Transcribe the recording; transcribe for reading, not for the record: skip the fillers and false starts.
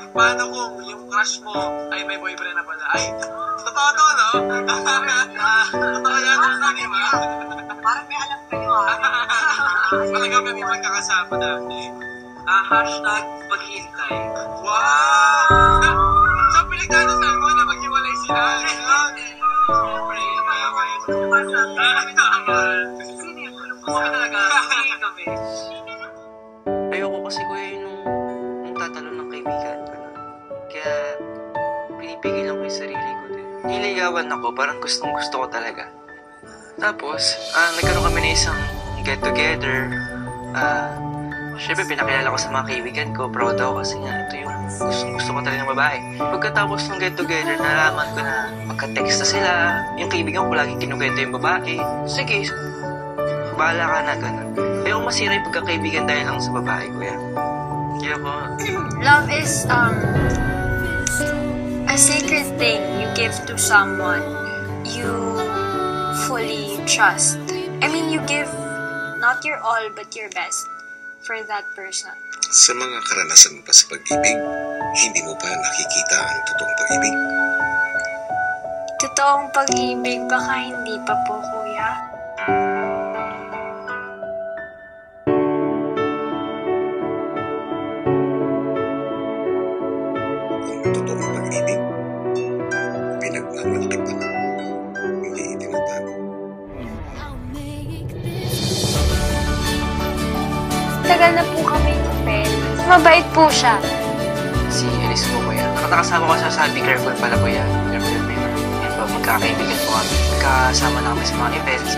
Paano kung yung crush mo ay may boyfriend na pala? Ay, totoo to, no? Totoo yan, di ba? Parang may alam kayo, Talagang kami magkakasama dati. Hashtag paghihintay. Wow! So, pinagdadasal mo na maghiwalay sila. Siyempre, kaya kayo. Sino yun? Gusto ko talaga. Hindi kami. Ayoko kasi kuya yung tatalon ng kaibigan ko. Kaya pinipigilan ko yung sarili ko din. Niligawan ako, parang gustong gusto ko talaga. Tapos, nagkaroon kami na isang get-together. Siyempre, pinakilala ko sa mga kaibigan ko. Proud ako kasi nga, ito yung gusto ko talaga ng babae. Pagkatapos ng get-together, nalaman ko na magka-text na sila. Yung kaibigan ko laging kinukwento yung babae. Sige, bahala ka na, gano'n. Ayoko masira yung pagkakaibigan dahil lang sa babae, kuya. Kaya ko... Love is a sacred thing you give to someone you fully trust. I mean, you give not your all, but your best for that person. Sa mga karanasan mo pa sa pag-ibig, hindi mo pa nakikita ang totoong pag-ibig? Totoong pag-ibig, baka hindi pa po, kuya. Ang totoong pag-ibig, pinagmamalaki pa, hindi itinatago. Tagal na po kami friend. Mabait po siya. Si Alice po, kuya. Nakasama ko sa Be Careful pala, kuya. Careful, remember. Yan po, magkakaibigan po kami. Magkasama na kami sa mga events.